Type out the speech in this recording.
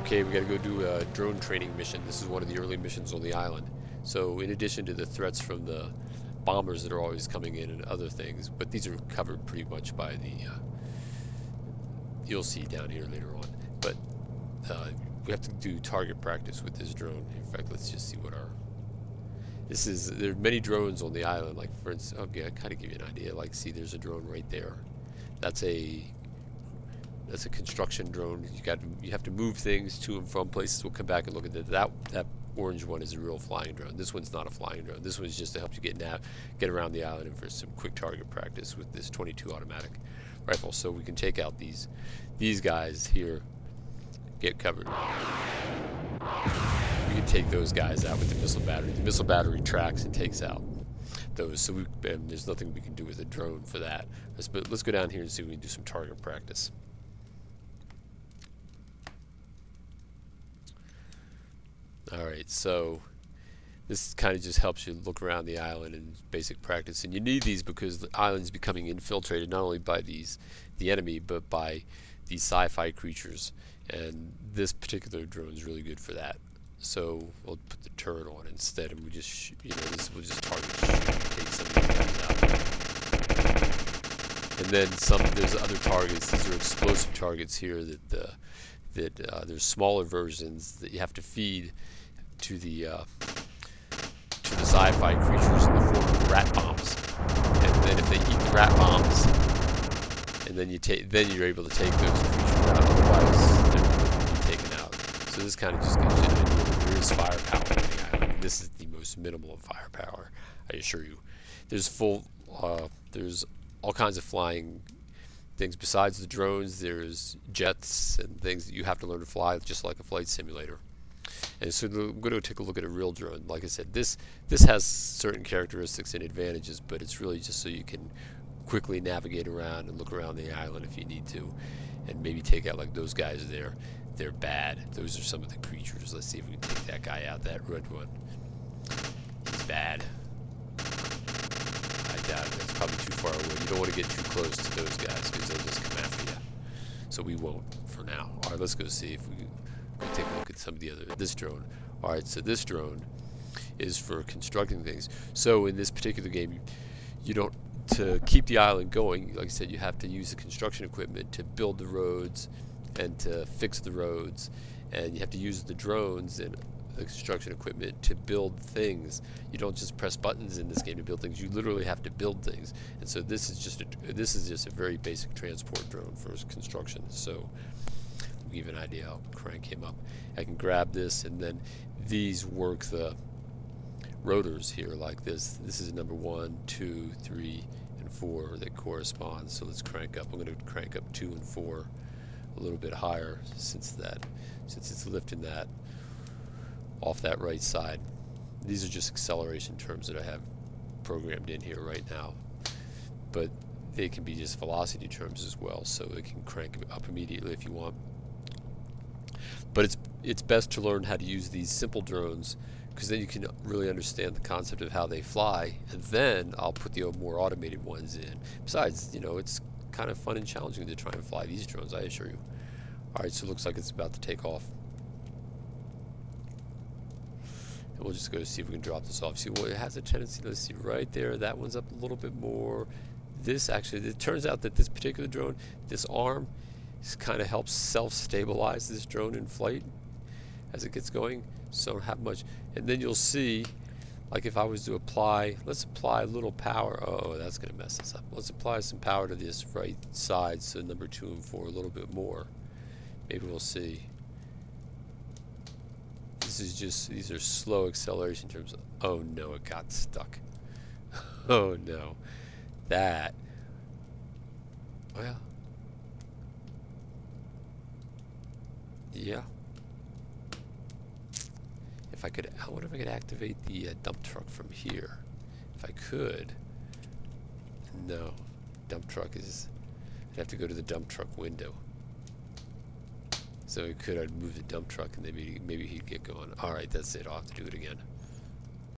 Okay, we gotta go do a drone training mission. This is one of the early missions on the island. So in addition to the threats from the bombers that are always coming in and other things, but these are covered pretty much by the, you'll see down here later on. But we have to do target practice with this drone. In fact, let's just see what our, there are many drones on the island, like for instance, okay, I kind of give you an idea, like see there's a drone right there. That's a construction drone. You have to move things to and from places. We'll come back and look at that orange one is a real flying drone. This one's not a flying drone. This one's just to help you get around the island and for some quick target practice with this 22 automatic rifle. So we can take out these guys here, get covered. We can take those guys out with the missile battery. The missile battery tracks and takes out those. So there's nothing we can do with a drone for that. Let's go down here and see if we can do some target practice. Alright, so this kind of just helps you look around the island in basic practice. And you need these because the island's becoming infiltrated not only by the enemy, but by these sci-fi creatures. And this particular drone is really good for that. So we'll put the turret on instead, and we just, we'll just target take some of these guys out. And then there's other targets. These are explosive targets here that there's smaller versions that you have to feed to the sci-fi creatures in the form of rat bombs. And then if they eat the rat bombs, and then you're able to take those creatures out. Otherwise, they're going to be taken out. So this kind of just gives you an idea that there is firepower on the island. This is the most minimal of firepower, I assure you. There's there's all kinds of flying things besides the drones. There's jets and things that you have to learn to fly, just like a flight simulator. And so I'm going to take a look at a real drone. Like I said, this has certain characteristics and advantages, but it's really just so you can quickly navigate around and look around the island if you need to, and maybe take out like those guys there. They're bad. Those are some of the creatures. Let's see if we can take that guy out. That red one. He's bad. I doubt it. It's probably too far away. You don't want to get too close to those guys because they'll just come after you. So we won't for now. All right, let's go see if we can take a look at some of the other. This drone. All right, so this drone is for constructing things. So in this particular game, you don't. To keep the island going, like I said, you have to use the construction equipment to build the roads and to fix the roads, and you have to use the drones and the construction equipment to build things. You don't just press buttons in this game to build things. You literally have to build things. And so this is just a very basic transport drone for construction. So to give you an idea, I'll crank him up. I can grab this, and then these work the rotors here like this. This is number 1, 2, 3, and 4 that correspond. So let's crank up. I'm going to crank up 2 and 4 a little bit higher since it's lifting that off that right side. These are just acceleration terms that I have programmed in here right now, but they can be just velocity terms as well, so it can crank up immediately if you want. But it's best to learn how to use these simple drones, because then you can really understand the concept of how they fly, and then I'll put the more automated ones in. Besides, it's kind of fun and challenging to try and fly these drones, I assure you. Alright, so it looks like it's about to take off. And we'll just go see if we can drop this off. See, well, it has a tendency, let's see, right there, that one's up a little bit more. This actually, it turns out that this particular drone, this arm, kind of helps self-stabilize this drone in flight as it gets going. So don't have much. And then you'll see, like if I was to apply, let's apply a little power. Oh, that's going to mess us up. Let's apply some power to this right side, so number 2 and 4 a little bit more. Maybe we'll see. These are slow acceleration terms. Oh no, it got stuck. Oh no. That. Well. Yeah. If I could, I wonder if I could activate the dump truck from here. If I could. No. Dump truck is, I'd have to go to the dump truck window. So I'd move the dump truck and maybe he'd get going. Alright, that's it. I'll have to do it again.